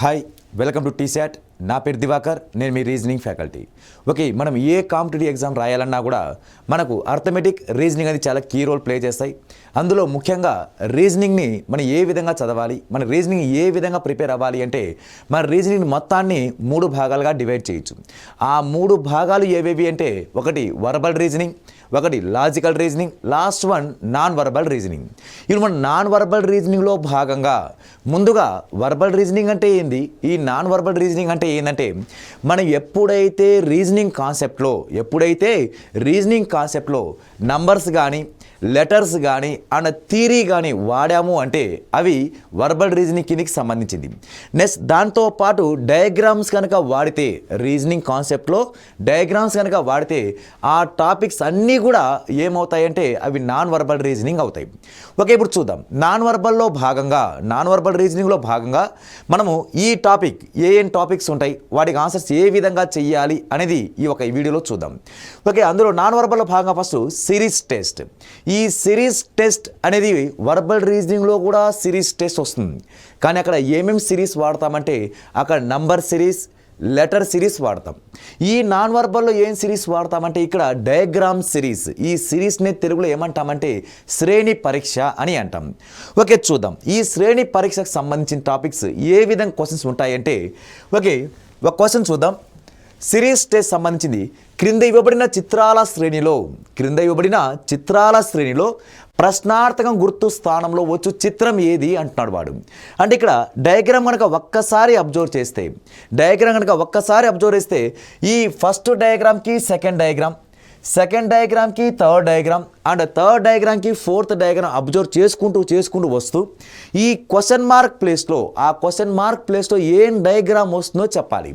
Hi welcome to T-SAT. నా పేరు దివాకర్, నేను మీ రీజనింగ్ ఫ్యాకల్టీ. ఓకే, మనం ఏ కాంపిటేటివ్ ఎగ్జామ్ రాయాలన్నా కూడా మనకు అర్థమెటిక్, రీజనింగ్ అనేది చాలా కీ రోల్ ప్లే చేస్తాయి. అందులో ముఖ్యంగా రీజనింగ్ని మనం ఏ విధంగా చదవాలి, మన రీజనింగ్ ఏ విధంగా ప్రిపేర్ అవ్వాలి అంటే మన రీజనింగ్ మొత్తాన్ని 3 భాగాలుగా డివైడ్ చేయొచ్చు. ఆ 3 భాగాలు ఏవేవి అంటే ఒకటి వర్బల్ రీజనింగ్, ఒకటి logical reasoning, last one non verbal reasoning. ఇప్పుడు మన నాన్ వర్బల్ రీజనింగ్లో భాగంగా ముందుగా వర్బల్ రీజనింగ్ అంటే ఏంది, ఈ నాన్ వర్బల్ రీజనింగ్ అంటే ఏంటంటే మనం ఎప్పుడైతే రీజనింగ్ కాన్సెప్ట్లో నంబర్స్ కానీ లెటర్స్ కానీ అండ్ థియరీ కానీ వాడాము అంటే అవి వర్బల్ రీజనింగ్ కిందికి సంబంధించింది. నెక్స్ట్ దాంతోపాటు డయాగ్రామ్స్ కనుక వాడితే, రీజనింగ్ కాన్సెప్ట్లో డయాగ్రామ్స్ కనుక వాడితే ఆ టాపిక్స్ అన్నీ కూడా ఏమవుతాయంటే అవి నాన్ వర్బల్ రీజనింగ్ అవుతాయి. ఓకే, ఇప్పుడు చూద్దాం. నాన్ వర్బల్ రీజనింగ్లో భాగంగా మనము ఈ టాపిక్ ఏం టాపిక్స్ ఉంటాయి, వాటికి ఆన్సర్స్ ఏ విధంగా చెయ్యాలి అనేది ఈ వీడియోలో చూద్దాం. ఓకే, అందులో నాన్ వర్బల్లో భాగంగా ఫస్ట్ సిరీస్ టెస్ట్. ఈ సిరీస్ టెస్ట్ అనేది వర్బల్ రీజనింగ్లో కూడా సిరీస్ టెస్ట్ వస్తుంది. కానీ అక్కడ ఏమేమి సిరీస్ వాడతామంటే అక్కడ నంబర్ సిరీస్, లెటర్ సిరీస్ వాడతాం. ఈ నాన్ వర్బల్లో ఏం సిరీస్ వాడతామంటే ఇక్కడ డయాగ్రామ్ సిరీస్. ఈ సిరీస్ని తెలుగులో ఏమంటామంటే శ్రేణి పరీక్ష అని అంటాం. ఓకే, చూద్దాం ఈ శ్రేణి పరీక్షకు సంబంధించిన టాపిక్స్ ఏ విధంగా క్వశ్చన్స్ ఉంటాయంటే ఓకే, ఒక క్వశ్చన్ చూద్దాం. సిరీస్ టెస్ట్ సంబంధించింది. క్రింద ఇవ్వబడిన చిత్రాల శ్రేణిలో ప్రశ్నార్థకం గుర్తు స్థానంలో వచ్చు చిత్రం ఏది అంటున్నాడు వాడు. అంటే ఇక్కడ డయాగ్రామ్ కనుక ఒక్కసారి అబ్జర్వ్ చేస్తే ఈ ఫస్ట్ డయాగ్రామ్కి సెకండ్ డయాగ్రామ్కి థర్డ్ డయాగ్రామ్ అండ్ థర్డ్ డయాగ్రామ్కి ఫోర్త్ డయాగ్రామ్ అబ్జర్వ్ చేసుకుంటూ వస్తూ ఈ క్వశ్చన్ మార్క్ ప్లేస్లో ఏం డయాగ్రామ్ వస్తుందో చెప్పాలి.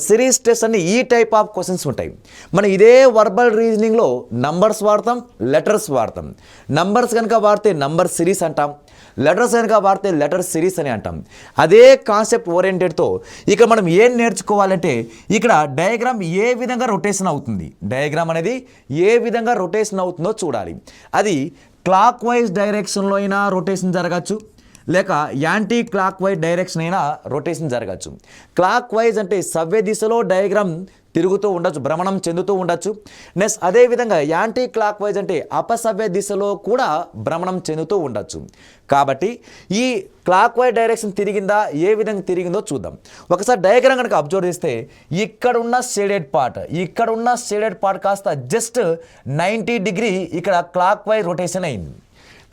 సిరీస్ టెస్ట్ అన్ని ఈ టైప్ ఆఫ్ క్వశ్చన్స్ ఉంటాయి. మనం ఇదే వర్బల్ రీజనింగ్లో నంబర్స్ వాడతాం, లెటర్స్ వాడతాం. నంబర్స్ కనుక వాడితే నంబర్ సిరీస్ అంటాం, లెటర్స్ కనుక వాడితే లెటర్ సిరీస్ అని అంటాం. అదే కాన్సెప్ట్ ఓరియంటెడ్తో ఇక్కడ మనం ఏం నేర్చుకోవాలంటే ఇక్కడ డయాగ్రామ్ ఏ విధంగా రొటేషన్ అవుతుంది, డయాగ్రామ్ అనేది ఏ విధంగా రొటేషన్ అవుతుందో చూడాలి. అది క్లాక్ వైజ్ డైరెక్షన్లో అయినా రొటేషన్ జరగచ్చు, లేక యాంటీ క్లాక్ వైజ్ డైరెక్షన్ అయినా రొటేషన్ జరగచ్చు. క్లాక్ వైజ్ అంటే సవ్య దిశలో డయాగ్రామ్ తిరుగుతూ ఉండొచ్చు, భ్రమణం చెందుతూ ఉండొచ్చు. నెక్స్ట్ అదేవిధంగా యాంటీ క్లాక్ వైజ్ అంటే అపసవ్య దిశలో కూడా భ్రమణం చెందుతూ ఉండొచ్చు. కాబట్టి ఈ క్లాక్ వైజ్ డైరెక్షన్ తిరిగిందా, ఏ విధంగా తిరిగిందో చూద్దాం. ఒకసారి డయాగ్రామ్ కనుక అబ్జర్వ్ చేస్తే ఇక్కడున్న షేడెడ్ పార్ట్ కాస్త జస్ట్ 90 డిగ్రీ ఇక్కడ క్లాక్ వైజ్ రొటేషన్ అయింది.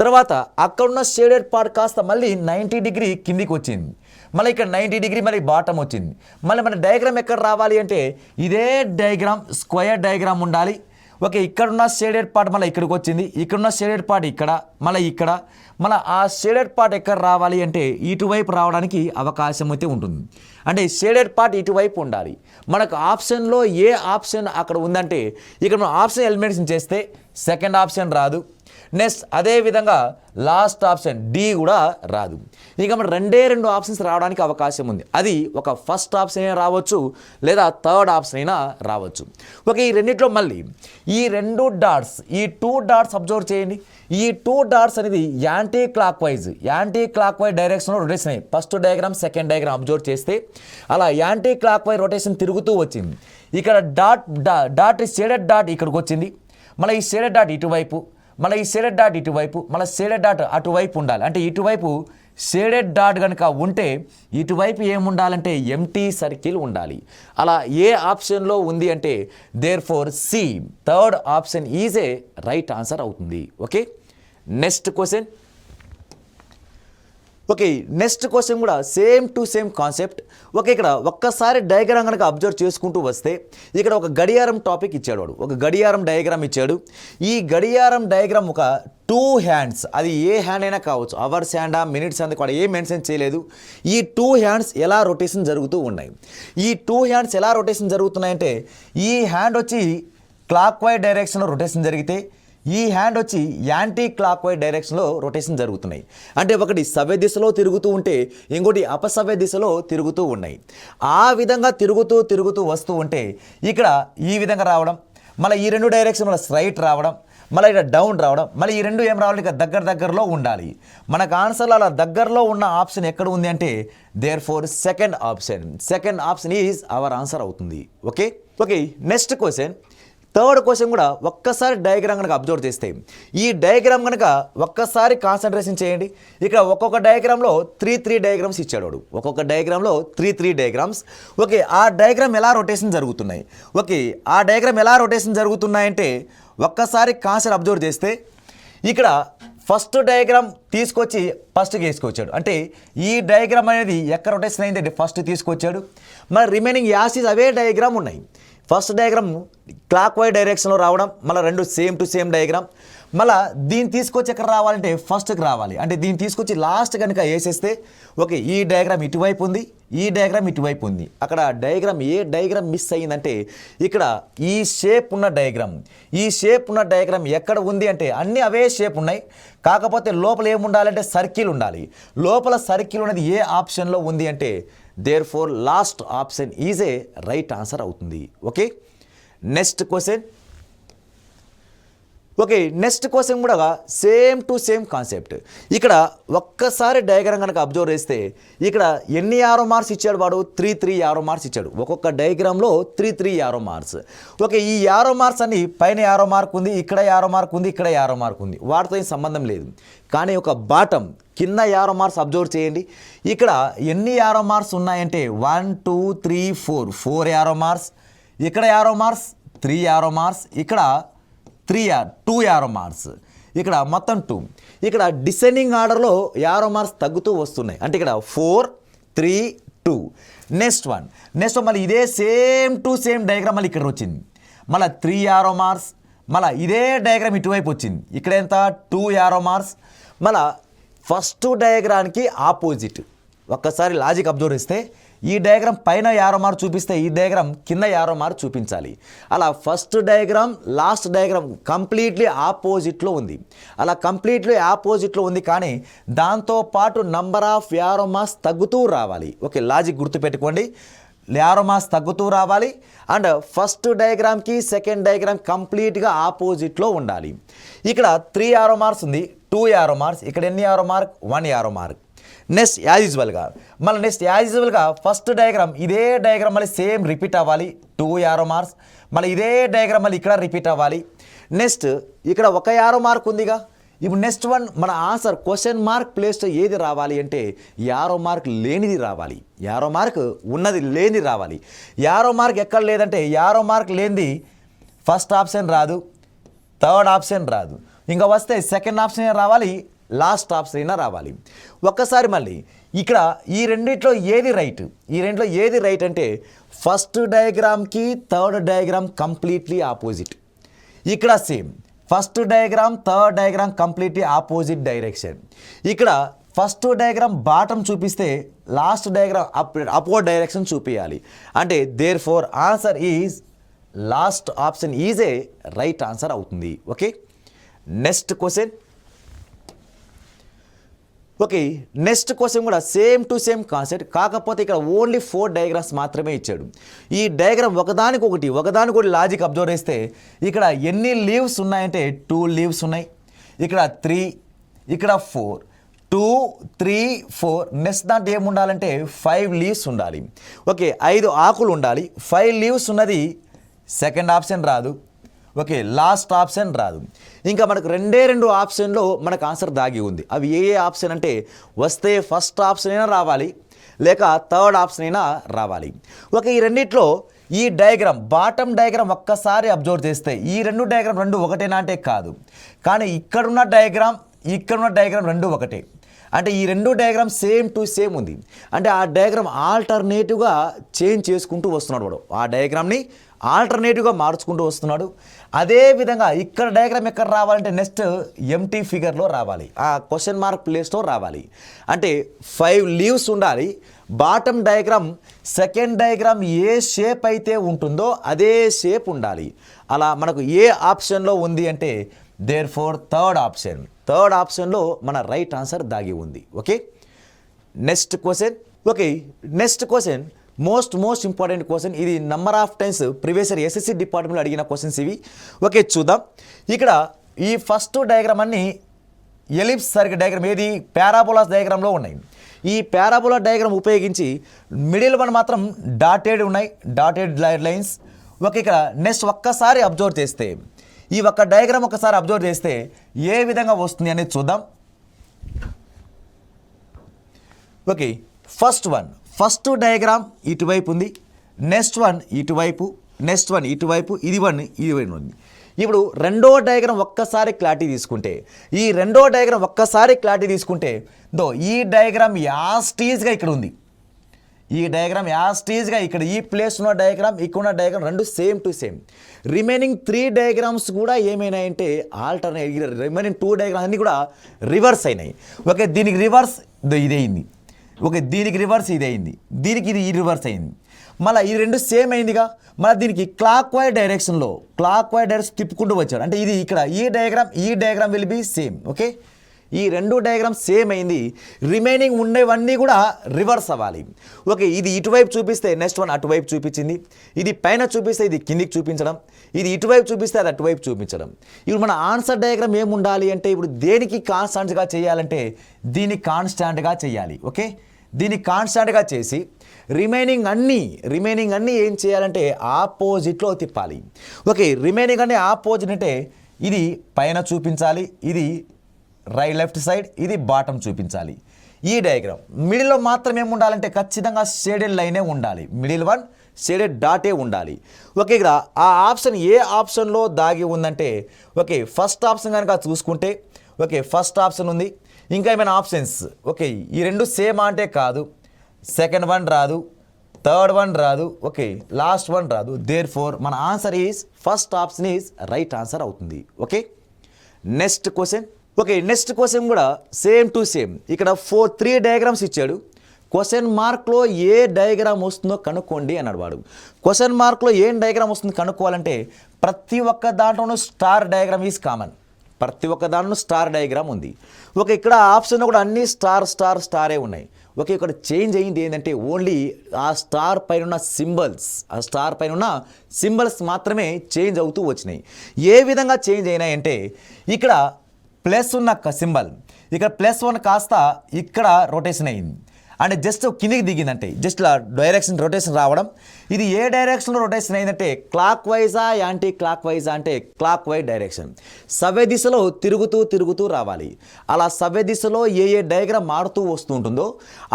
తర్వాత అక్కడున్న షేడెడ్ పార్ట్ కాస్త మళ్ళీ 90 డిగ్రీ కిందికి వచ్చింది. మళ్ళీ ఇక్కడ 90 డిగ్రీ మళ్ళీ బాటమ్ వచ్చింది. మళ్ళీ మన డయాగ్రామ్ ఎక్కడ రావాలి అంటే ఇదే డయాగ్రామ్ స్క్వేర్ డయాగ్రామ్ ఉండాలి. ఓకే, ఇక్కడున్న షేడెడ్ పార్ట్ మళ్ళీ ఇక్కడికి వచ్చింది, ఇక్కడున్న షేడెడ్ పార్ట్ ఇక్కడ, మళ్ళీ ఆ షేడెడ్ పార్ట్ ఎక్కడ రావాలి అంటే ఇటువైపు రావడానికి అవకాశం అయితే ఉంటుంది. అంటే షేడెడ్ పార్ట్ ఇటువైపు ఉండాలి. మనకు ఆప్షన్లో ఏ ఆప్షన్ అక్కడ ఉందంటే ఇక్కడ మనం ఆప్షన్ ఎలిమినేషన్ చేస్తే సెకండ్ ఆప్షన్ రాదు. నెక్స్ట్ అదేవిధంగా లాస్ట్ ఆప్షన్ డి కూడా రాదు. ఇక మన 2 ఆప్షన్స్ రావడానికి అవకాశం ఉంది. అది ఒక ఫస్ట్ ఆప్షన్ అయినా రావచ్చు, లేదా థర్డ్ ఆప్షన్ అయినా రావచ్చు. ఓకే, ఈ రెండిట్లో మళ్ళీ ఈ 2 డాట్స్ అబ్జర్వ్ చేయండి. ఈ 2 డాట్స్ అనేది యాంటీ క్లాక్ వైజ్ డైరెక్షన్లో రొటేషన్ అయ్యి first diagram second diagram observe చేస్తే అలా యాంటీ క్లాక్ వైజ్ రొటేషన్ తిరుగుతూ వచ్చింది. ఇక్కడ డాట్ షేడెడ్ డాట్ ఇక్కడికి వచ్చింది, మళ్ళీ ఈ షేడెడ్ డాట్ ఇటువైపు, మళ్ళీ ఈ షేడెడ్ డాట్ ఇటువైపు, మళ్ళీ షేడెడ్ డాట్ అటువైపు ఉండాలి. అంటే ఇటువైపు షేడెడ్ డాట్ కనుక ఉంటే ఇటువైపు ఏముండాలంటే ఎంటీ సర్కిల్ ఉండాలి. అలా ఏ ఆప్షన్లో ఉంది అంటే therefore C, third option is A right answer అవుతుంది. ఓకే, నెక్స్ట్ క్వశ్చన్ కూడా సేమ్ కాన్సెప్ట్. ఓకే, ఇక్కడ ఒక్కసారి డయాగ్రామ్ కనుక అబ్జర్వ్ చేసుకుంటూ వస్తే ఇక్కడ ఒక గడియారం టాపిక్ ఇచ్చాడు వాడు, ఒక గడియారం డయాగ్రామ్ ఇచ్చాడు. ఈ గడియారం డయాగ్రామ్ ఒక 2 హ్యాండ్స్, అది ఏ హ్యాండ్ అయినా కావచ్చు, అవర్స్ హ్యాండా మినిట్స్ హ్యాండ్ కూడా ఏం మెన్షన్ చేయలేదు. ఈ 2 హ్యాండ్స్ ఎలా రొటేషన్ జరుగుతూ ఉన్నాయి. ఈ 2 హ్యాండ్స్ ఎలా రొటేషన్ జరుగుతున్నాయంటే ఈ హ్యాండ్ వచ్చి క్లాక్ వైజ్ డైరెక్షన్లో రొటేషన్ జరిగితే ఈ హ్యాండ్ వచ్చి యాంటీ క్లాక్ వైజ్ డైరెక్షన్లో రొటేషన్ జరుగుతున్నాయి. అంటే ఒకటి సవ్య దిశలో తిరుగుతూ ఉంటే ఇంకోటి అపసవ్య దిశలో తిరుగుతూ ఉన్నాయి. ఆ విధంగా తిరుగుతూ వస్తూ ఉంటే ఇక్కడ ఈ విధంగా రావడం, మళ్ళీ ఈ 2 డైరెక్షన్ స్ట్రైట్ రావడం, మళ్ళీ ఇక్కడ డౌన్ రావడం, మళ్ళీ ఈ రెండు ఏం రావాలి, ఇక దగ్గరలో ఉండాలి. మనకు ఆన్సర్లో అలా దగ్గరలో ఉన్న ఆప్షన్ ఎక్కడ ఉంది అంటే therefore second option is our answer అవుతుంది. Okay, next question, third question కూడా ఒక్కసారి డయాగ్రామ్ కనుక అబ్జర్వ్ చేస్తే, ఈ డయాగ్రామ్ కనుక ఒక్కసారి కాన్సన్ట్రేషన్ చేయండి. ఇక్కడ ఒక్కొక్క డయాగ్రామ్లో త్రీ డయాగ్రామ్స్ ఇచ్చాడు వాడు, ఒక్కొక్క డయాగ్రామ్లో త్రీ డయాగ్రామ్స్. ఓకే, ఆ డయాగ్రామ్ ఎలా రొటేషన్ జరుగుతున్నాయి, ఆ డయాగ్రామ్ ఎలా రొటేషన్ జరుగుతున్నాయంటే ఒక్కసారి కాన్సెప్ట్ అబ్జర్వ్ చేస్తే, ఇక్కడ ఫస్ట్ డయాగ్రామ్ తీసుకొచ్చి ఫస్ట్కి వేసుకొచ్చాడు. అంటే ఈ డయాగ్రామ్ అనేది ఎక్కడ రొటేషన్ అయిందంటే ఫస్ట్ తీసుకొచ్చాడు. మరి రిమైనింగ్ యాసిస్ అవే డయాగ్రామ్ ఉన్నాయి. ఫస్ట్ డయాగ్రామ్ క్లాక్ వైజ్ డైరెక్షన్లో రావడం, మళ్ళీ రెండు సేమ్ టు సేమ్ డయాగ్రామ్. మళ్ళీ దీన్ని తీసుకొచ్చి ఎక్కడ రావాలంటే ఫస్ట్కి రావాలి. అంటే దీన్ని తీసుకొచ్చి లాస్ట్ కనుక వేసేస్తే ఓకే, ఈ డయాగ్రామ్ ఇటువైపు ఉంది, ఈ డయాగ్రామ్ ఇటువైపు ఉంది. అక్కడ డయాగ్రామ్ ఏ డయాగ్రామ్ మిస్ అయ్యిందంటే ఇక్కడ ఈ షేప్ ఉన్న డయాగ్రామ్ ఎక్కడ ఉంది అంటే అన్నీ అవే షేప్ ఉన్నాయి. కాకపోతే లోపల ఏముండాలంటే సర్కిల్ ఉండాలి. లోపల సర్కిల్ అనేది ఏ ఆప్షన్లో ఉంది అంటే therefore last option is A right answer అవుతుంది. ఓకే, నెక్స్ట్ క్వశ్చన్ కూడా సేమ్ టు సేమ్ కాన్సెప్ట్. ఇక్కడ ఒక్కసారి డయాగ్రామ్ కనుక అబ్జర్వ్ చేస్తే ఇక్కడ ఎన్ని యారో మార్క్స్ ఇచ్చాడు వాడు, త్రీ యారో మార్క్స్ ఇచ్చాడు. ఒక్కొక్క డయాగ్రామ్లో త్రీ యారో మార్క్స్. ఓకే, ఈ యారో మార్క్స్ అన్ని పైన యారో మార్క్ ఉంది, ఇక్కడ యారో మార్క్ ఉంది, ఇక్కడ యారో మార్క్ ఉంది, వాటితో ఏం సంబంధం లేదు. కానీ ఒక బాటమ్ కింద యారో మార్క్స్ అబ్జర్వ్ చేయండి. ఇక్కడ ఎన్ని యారో మార్క్స్ ఉన్నాయంటే 1 2 3 4 యారో మార్క్స్, ఇక్కడ యారో మార్క్స్ 3 యారో మార్క్స్, ఇక్కడ 2 యారో మార్క్స్, ఇక్కడ మొత్తం 2. ఇక్కడ డిసెండింగ్ ఆర్డర్లో యారో మార్క్స్ తగ్గుతూ వస్తున్నాయి. అంటే ఇక్కడ 4 3 2. నెక్స్ట్ వన్ మళ్ళీ ఇదే సేమ్ టు సేమ్ డయాగ్రామ్ మళ్ళీ ఇక్కడ వచ్చింది, మళ్ళీ 3 యారో మార్క్స్. మళ్ళీ ఇదే డయాగ్రామ్ ఇటువైపు వచ్చింది, ఇక్కడ ఎంత 2 యారో మార్క్స్. మళ్ళీ ఫస్ట్ డయాగ్రామ్కి ఆపోజిట్ ఒక్కసారి లాజిక్ అబ్జర్వ్ చేస్తే ఈ డయాగ్రామ్ పైన యారో మార్క్ చూపిస్తే ఈ డయాగ్రామ్ కింద యారో మార్క్ చూపించాలి. అలా first diagram last diagram completely ఆపోజిట్లో ఉంది. అలా కంప్లీట్లీ ఆపోజిట్లో ఉంది, కానీ దాంతోపాటు నంబర్ ఆఫ్ యారో మార్క్స్ తగ్గుతూ రావాలి. ఓకే, లాజిక్ గుర్తుపెట్టుకోండి, యారో మార్క్స్ తగ్గుతూ రావాలి. అండ్ ఫస్ట్ డయాగ్రామ్కి సెకండ్ డయాగ్రామ్ కంప్లీట్గా ఆపోజిట్లో ఉండాలి. ఇక్కడ 3 యారో మార్క్స్ ఉంది, 2 యారో మార్క్స్, ఇక్కడ ఎన్ని arrow mark 1 arrow mark. Next as యూజువల్గా ఫస్ట్ డయాగ్రామ్ ఇదే డయాగ్రామ్ మళ్ళీ సేమ్ రిపీట్ అవ్వాలి, 2 యారో మార్క్స్. మళ్ళీ ఇదే డయాగ్రామ్ మళ్ళీ ఇక్కడ రిపీట్ అవ్వాలి. నెక్స్ట్ ఇక్కడ 1 యారో మార్క్ ఉందిగా. ఇప్పుడు నెక్స్ట్ వన్ మన ఆన్సర్ క్వశ్చన్ మార్క్ ప్లేస్లో ఏది రావాలి అంటే యారో మార్క్ లేనిది రావాలి, యారో మార్క్ ఉన్నది లేనిది రావాలి. యారో మార్క్ ఎక్కడ లేదంటే యారో మార్క్ లేనిది ఫస్ట్ ఆప్షన్ రాదు, థర్డ్ ఆప్షన్ రాదు, ఇంకా వస్తే సెకండ్ ఆప్షన్ రావాలి, లాస్ట్ ఆప్షన్ అయినా రావాలి. ఒక్కసారి మళ్ళీ ఇక్కడ ఈ రెండిట్లో ఏది రైట్ అంటే ఫస్ట్ డయాగ్రామ్కి థర్డ్ డయాగ్రామ్ కంప్లీట్లీ ఆపోజిట్. ఇక్కడ same first diagram third diagram completely opposite direction. ఇక్కడ ఫస్ట్ డయాగ్రామ్ బాటమ్ చూపిస్తే లాస్ట్ డయాగ్రామ్ అప్వర్డ్ డైరెక్షన్ చూపించాలి. అంటే therefore answer is last option is A right answer అవుతుంది. Okay, next question కూడా same to same concept, కాకపోతే ఇక్కడ only 4 diagrams మాత్రమే ఇచ్చాడు. ఈ డయాగ్రామ్ ఒకదానికొకటి లాజిక్ అబ్జర్వ్ చేస్తే ఇక్కడ ఎన్ని లీవ్స్ ఉన్నాయంటే 2 లీవ్స్ ఉన్నాయి, ఇక్కడ 3, ఇక్కడ 4, 2 3 4. నెక్స్ట్ దాంట్లో ఏముండాలంటే 5 లీవ్స్ ఉండాలి. ఓకే, 5 ఆకులు ఉండాలి. 5 లీవ్స్ ఉన్నది సెకండ్ ఆప్షన్ రాదు. ఓకే, లాస్ట్ ఆప్షన్ రాదు. ఇంకా మనకు 2 ఆప్షన్లో మనకు ఆన్సర్ దాగి ఉంది. అవి ఏ ఆప్షన్ అంటే వస్తే ఫస్ట్ ఆప్షన్ అయినా రావాలి, లేక థర్డ్ ఆప్షన్ అయినా రావాలి. ఓకే, ఈ రెండిట్లో ఈ డయాగ్రామ్ బాటమ్ డయాగ్రామ్ ఒక్కసారి అబ్జర్వ్ చేస్తే ఈ డయాగ్రామ్ రెండు ఒకటేనా అంటే కాదు, కానీ ఇక్కడున్న డయాగ్రామ్ రెండు ఒకటే. అంటే ఈ 2 డయాగ్రామ్ సేమ్ టు సేమ్ ఉంది. అంటే ఆ డయాగ్రామ్ ఆల్టర్నేటివ్గా చేంజ్ చేసుకుంటూ వస్తున్నాడు వాడు, ఆ డయాగ్రామ్ని ఆల్టర్నేటివ్గా మార్చుకుంటూ వస్తున్నాడు. అదేవిధంగా ఇక్కడ డయాగ్రామ్ ఎక్కడ రావాలంటే నెక్స్ట్ ఎంటీ ఫిగర్లో రావాలి, ఆ క్వశ్చన్ మార్క్ ప్లేస్లో రావాలి. అంటే 5 లీవ్స్ ఉండాలి. బాటమ్ డయాగ్రామ్ సెకండ్ డయాగ్రామ్ ఏ షేప్ అయితే ఉంటుందో అదే షేప్ ఉండాలి. అలా మనకు ఏ ఆప్షన్లో ఉంది అంటే దేర్ ఫోర్ థర్డ్ ఆప్షన్లో మన రైట్ ఆన్సర్ దాగి ఉంది. Okay, next question most important question. ఇది number of times previous year SSC డిపార్ట్మెంట్లో అడిగిన క్వశ్చన్స్ ఇవి. ఓకే, చూద్దాం. ఇక్కడ ఈ ఫస్ట్ డయాగ్రామ్ అన్ని ఎలిప్స్ సర్కిల్ డయాగ్రామ్ ఏది పారాబోలాస్ డయాగ్రామ్లో ఉన్నాయి. ఈ పారాబోలా డయాగ్రామ్ ఉపయోగించి మిడిల్ వన్ మాత్రం డాటెడ్ ఉన్నాయి, డాటెడ్ లైన్స్. ఓకే, ఇక్కడ నెక్స్ట్ ఒక్కసారి అబ్జర్వ్ చేస్తే ఈ ఒక్క డయాగ్రామ్ ఒక్కసారి అబ్జర్వ్ చేస్తే ఏ విధంగా వస్తుంది అనేది చూద్దాం. ఓకే, ఫస్ట్ డయాగ్రామ్ ఇటువైపు ఉంది, నెక్స్ట్ వన్ ఇటువైపు, నెక్స్ట్ వన్ ఇటువైపు, ఇది ఉంది. ఇప్పుడు రెండో డయాగ్రామ్ ఒక్కసారి క్లారిటీ తీసుకుంటే ఈ డయాగ్రామ్ యాస్టీజ్గా ఇక్కడ ఉంది. ఈ డయాగ్రామ్ యాస్టీజ్గా ఇక్కడ ఈ ప్లేస్ ఉన్న డయాగ్రామ్, ఇక్కడ ఉన్న డయాగ్రామ్ రెండు same to same. Remaining 3 diagrams కూడా ఏమైనాయంటే ఆల్టర్నేట్, రిమైనింగ్ 2 డయాగ్రామ్స్ అన్నీ కూడా రివర్స్ అయినాయి. ఓకే, దీనికి రివర్స్ ఇదైంది, ఓకే దీనికి రివర్స్ ఇదైంది, దీనికి ఇది రివర్స్ అయింది. మళ్ళీ ఈ రెండు సేమ్ అయిందిగా, మళ్ళీ దీనికి క్లాక్ వైజ్ డైరెక్షన్ తిప్పుకుంటూ వచ్చాడు. అంటే ఇది ఇక్కడ ఈ diagram will be same. Okay, ఈ రెండు డయాగ్రామ్ సేమ్ అయింది, రిమైనింగ్ ఉండేవన్నీ కూడా రివర్స్ అవ్వాలి. ఓకే, ఇది ఇటువైపు చూపిస్తే నెక్స్ట్ వన్ అటువైపు చూపించింది, ఇది పైన చూపిస్తే ఇది కిందికి చూపించడం, ఇది ఇటువైపు చూపిస్తే అది అటువైపు చూపించడం. ఇప్పుడు మన ఆన్సర్ డయాగ్రామ్ ఏమి ఉండాలి అంటే ఇప్పుడు దేనికి కాన్స్టాంట్గా చేయాలంటే దీనికి కాన్స్టాంట్గా చేయాలి. ఓకే, దీన్ని కాన్స్టాంట్గా చేసి రిమైనింగ్ అన్నీ ఏం చేయాలంటే ఆపోజిట్లో తిప్పాలి. ఓకే, రిమైనింగ్ అన్నీ ఆపోజిట్ అంటే ఇది పైన చూపించాలి, ఇది లెఫ్ట్ సైడ్, ఇది బాటమ్ చూపించాలి. ఈ డయాగ్రామ్ మిడిల్లో మాత్రం ఏమి ఉండాలంటే ఖచ్చితంగా షేడెడ్ లైనే ఉండాలి, మిడిల్ వన్ షేడెడ్ డాటే ఉండాలి. ఓకే, ఇక్కడ ఆ ఆప్షన్ ఏ ఆప్షన్లో దాగి ఉందంటే ఓకే ఫస్ట్ ఆప్షన్ కనుక చూసుకుంటే ఓకే ఫస్ట్ ఆప్షన్ ఉంది. ఇంకా ఏమైనా ఆప్షన్స్ ఓకే ఈ రెండు సేమ్ అంటే కాదు, సెకండ్ వన్ రాదు, థర్డ్ వన్ రాదు, ఓకే లాస్ట్ వన్ రాదు. దేర్ ఫోర్ మన answer is first option is right answer అవుతుంది. ఓకే, నెక్స్ట్ క్వశ్చన్ కూడా సేమ్ టు సేమ్. ఇక్కడ 3 డయాగ్రామ్స్ ఇచ్చాడు. క్వశ్చన్ మార్క్లో ఏ డయాగ్రామ్ వస్తుందో కనుక్కోండి అన్నాడు వాడు. క్వశ్చన్ మార్క్లో ఏం డయాగ్రామ్ వస్తుందో కనుక్కోవాలంటే ప్రతి ఒక్క దాంట్లోనూ స్టార్ డయాగ్రామ్ ఈజ్ కామన్, ప్రతి ఒక్క దాంట్లో స్టార్ డయాగ్రామ్ ఉంది. ఓకే, ఇక్కడ ఆప్షన్లో కూడా అన్ని స్టారే ఉన్నాయి. ఓకే, ఇక్కడ చేంజ్ అయ్యింది ఏంటంటే ఓన్లీ ఆ స్టార్ పైన సింబల్స్ మాత్రమే చేంజ్ అవుతూ వచ్చినాయి. ఏ విధంగా చేంజ్ అయినాయంటే ఇక్కడ ప్లస్ ఉన్న సింబల్ ఇక్కడ +1 కాస్త ఇక్కడ రొటేషన్ అయింది, అంటే జస్ట్ కిందికి దిగిందంటే జస్ట్ ఇలా రొటేషన్ రావడం. ఇది ఏ డైరెక్షన్లో రొటేషన్ అయిందంటే క్లాక్ వైజా యాంటీ క్లాక్ వైజా అంటే క్లాక్ వైజ్ డైరెక్షన్, సవ్య దిశలో తిరుగుతూ రావాలి. అలా సవ్య దిశలో ఏ డయాగ్రామ్ మారుతూ వస్తూ ఉంటుందో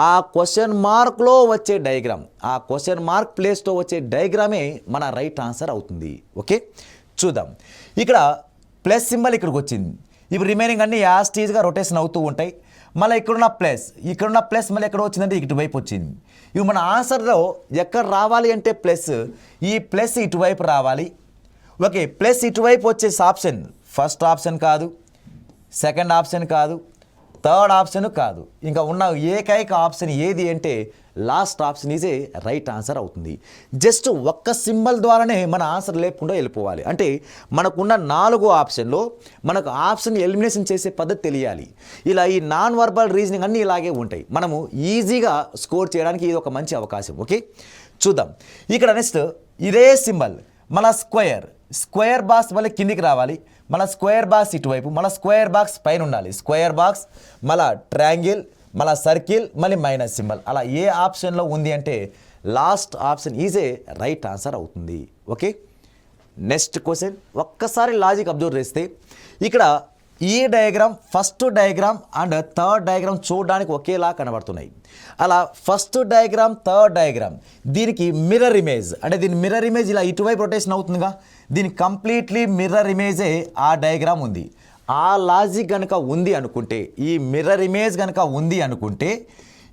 ఆ క్వశ్చన్ మార్క్లో వచ్చే డయాగ్రామ్, ఆ క్వశ్చన్ మార్క్ ప్లేస్తో వచ్చే డయాగ్రామే మన రైట్ ఆన్సర్ అవుతుంది. ఓకే, చూద్దాం. ఇక్కడ ప్లస్ సింబల్ ఇక్కడికి వచ్చింది, ఇప్పుడు రిమైనింగ్ అన్నీ యాస్టీజ్గా రొటేషన్ అవుతూ ఉంటాయి. మళ్ళీ ఇక్కడున్న ప్లస్ మళ్ళీ ఎక్కడ వచ్చిందంటే ఇటువైపు వచ్చింది. ఇవి మన ఆన్సర్లో ఎక్కడ రావాలి అంటే ఈ ప్లస్ ఇటువైపు రావాలి. ఓకే, ప్లస్ ఇటువైపు వచ్చేసి ఆప్షన్ ఫస్ట్ ఆప్షన్ కాదు, సెకండ్ ఆప్షన్ కాదు, థర్డ్ ఆప్షన్ కాదు, ఇంకా ఉన్న ఏకైక ఆప్షన్ ఏది అంటే last option is A right answer అవుతుంది. జస్ట్ ఒక్క సింబల్ ద్వారానే మన ఆన్సర్ లేకుండా వెళ్ళిపోవాలి. అంటే మనకున్న 4 ఆప్షన్లో మనకు ఆప్షన్ ఎలిమినేషన్ చేసే పద్ధతి తెలియాలి. ఇలా ఈ నాన్ వర్బల్ రీజనింగ్ అన్నీ ఇలాగే ఉంటాయి, మనము ఈజీగా స్కోర్ చేయడానికి ఇది ఒక మంచి అవకాశం. ఓకే, చూద్దాం. ఇక్కడ నెక్స్ట్ ఇదే సింబల్ మళ్ళీ స్క్వేర్ బాక్స్ మళ్ళీ కిందికి రావాలి, మళ్ళీ స్క్వేర్ బాక్స్ ఇటువైపు, మళ్ళీ స్క్వేర్ బాక్స్ పైన ఉండాలి, స్క్వేర్ బాక్స్ మళ్ళీ ట్రయాంగిల్ మళ్ళీ సర్కిల్ మళ్ళీ మైనస్ సింబల్. అలా ఏ ఆప్షన్లో ఉంది అంటే last option is A right answer అవుతుంది. ఓకే, నెక్స్ట్ క్వశ్చన్ ఒక్కసారి లాజిక్ అబ్జర్వ్ చేస్తే ఇక్కడ ఈ diagram first diagram and third diagram చూడడానికి ఒకేలా కనబడుతున్నాయి. అలా ఫస్ట్ డయాగ్రామ్ థర్డ్ డయాగ్రామ్ దీనికి మిర్రర్ ఇమేజ్, అంటే దీని మిర్రర్ ఇమేజ్ ఇలా ఇటువైపు రొటేషన్ అవుతుందిగా, దీనికి కంప్లీట్లీ మిర్రర్ ఇమేజే ఆ డయాగ్రామ్ ఉంది. ఆ లాజిక్ కనుక ఉంది అనుకుంటే, ఈ మిర్రర్ ఇమేజ్ కనుక ఉంది అనుకుంటే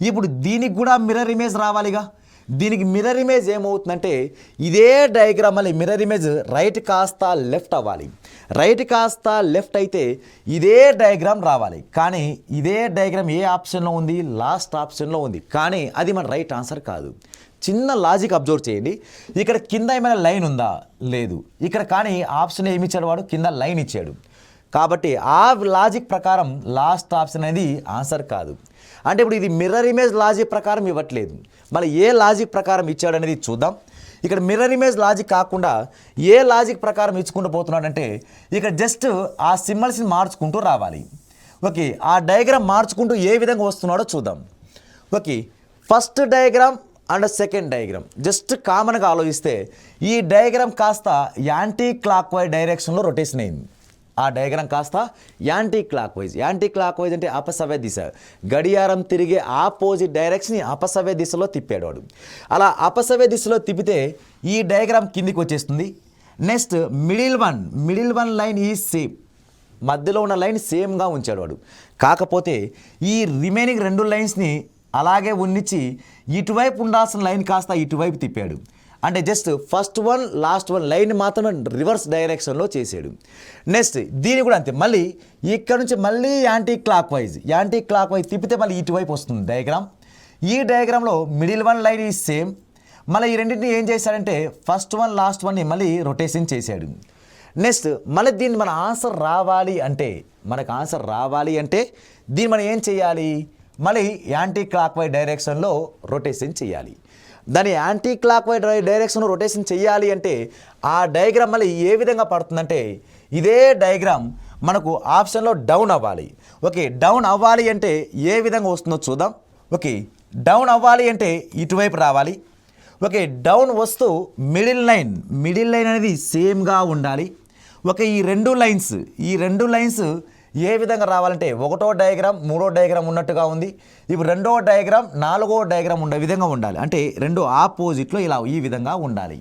ఇప్పుడు దీనికి కూడా మిర్రర్ ఇమేజ్ రావాలిగా. దీనికి మిర్రర్ ఇమేజ్ ఏమవుతుందంటే ఇదే డయాగ్రామ్ మళ్ళీ మిర్రర్ ఇమేజ్ రైట్ కాస్త లెఫ్ట్ అవ్వాలి, రైట్ కాస్త లెఫ్ట్ అయితే ఇదే డయాగ్రామ్ రావాలి. కానీ ఇదే డయాగ్రామ్ ఏ ఆప్షన్లో ఉంది, లాస్ట్ ఆప్షన్లో ఉంది, కానీ అది మన రైట్ ఆన్సర్ కాదు. చిన్న లాజిక్ అబ్జర్వ్ చేయండి. ఇక్కడ కింద ఏమైనా లైన్ ఉందా, లేదు. ఇక్కడ కానీ ఆప్షన్ ఏమి ఇచ్చాడు వాడు, కింద లైన్ ఇచ్చాడు. కాబట్టి ఆ లాజిక్ ప్రకారం లాస్ట్ ఆప్షన్ అనేది ఆన్సర్ కాదు. అంటే ఇప్పుడు ఇది మిర్రర్ ఇమేజ్ లాజిక్ ప్రకారం ఇవ్వట్లేదు, మళ్ళీ ఏ లాజిక్ ప్రకారం ఇచ్చాడు అనేది చూద్దాం. ఇక్కడ మిర్రర్ ఇమేజ్ లాజిక్ కాకుండా ఏ లాజిక్ ప్రకారం ఇచ్చుకుంటూ పోతున్నాడంటే ఇక్కడ జస్ట్ ఆ సింబల్స్ని మార్చుకుంటూ రావాలి. ఓకే, ఆ డయాగ్రామ్ మార్చుకుంటూ ఏ విధంగా వస్తున్నాడో చూద్దాం. Okay, first diagram and second diagram just కామన్గా ఆలోచిస్తే ఈ డయాగ్రామ్ కాస్త యాంటీ క్లాక్ వైజ్ డైరెక్షన్లో రొటేషన్ అయింది. ఆ డయాగ్రామ్ కాస్త యాంటీ క్లాక్ వైజ్ అంటే అపసవ్య దిశ, గడియారం తిరిగే ఆపోజిట్ డైరెక్షన్ని అపసవ్య దిశలో తిప్పాడు వాడు. అలా అపసవ్య దిశలో తిప్పితే ఈ డయాగ్రామ్ కిందికి వచ్చేస్తుంది. నెక్స్ట్ మిడిల్ వన్ లైన్ ఈ సేమ్, మధ్యలో ఉన్న లైన్ సేమ్గా ఉంచాడు వాడు. కాకపోతే ఈ రిమైనింగ్ 2 లైన్స్ని అలాగే ఉండిచ్చి ఇటువైపు ఉండాల్సిన లైన్ కాస్త ఇటువైపు తిప్పాడు. అంటే just first one last one line మాత్రం రివర్స్ డైరెక్షన్లో చేసాడు. నెక్స్ట్ దీని కూడా అంతే, మళ్ళీ ఇక్కడ నుంచి మళ్ళీ యాంటీ క్లాక్ వైజ్ తిప్పితే మళ్ళీ ఇటువైపు వస్తుంది డయాగ్రామ్. ఈ డయాగ్రామ్లో మిడిల్ వన్ లైన్ ఈ సేమ్, మళ్ళీ ఈ రెండింటిని ఏం చేశాడంటే ఫస్ట్ వన్ లాస్ట్ వన్ని మళ్ళీ రొటేషన్ చేశాడు. నెక్స్ట్ మళ్ళీ దీన్ని మన ఆన్సర్ రావాలి అంటే దీన్ని మనం ఏం చేయాలి, మళ్ళీ యాంటీ క్లాక్ వైజ్ డైరెక్షన్లో రొటేషన్ చేయాలి. దాని యాంటీ క్లాక్ వైజ్ డైరెక్షన్లో రొటేషన్ చేయాలి అంటే ఆ డయాగ్రామ్ మళ్ళీ ఏ విధంగా పడుతుందంటే ఇదే డయాగ్రామ్ మనకు ఆప్షన్లో డౌన్ అవ్వాలి. ఓకే, డౌన్ అవ్వాలి అంటే ఏ విధంగా వస్తుందో చూద్దాం. ఓకే, డౌన్ అవ్వాలి అంటే ఇటువైపు రావాలి. ఓకే, డౌన్ వస్తూ మిడిల్ లైన్ అనేది సేమ్గా ఉండాలి. ఓకే, ఈ రెండు లైన్స్ ఏ విధంగా రావాలంటే ఒకటో డయాగ్రామ్ మూడో డయాగ్రామ్ ఉన్నట్టుగా ఉంది. ఇప్పుడు రెండో డయాగ్రామ్ నాలుగో డయాగ్రామ్ ఉండే విధంగా ఉండాలి. అంటే రెండు ఆపోజిట్లో ఇలా ఈ విధంగా ఉండాలి.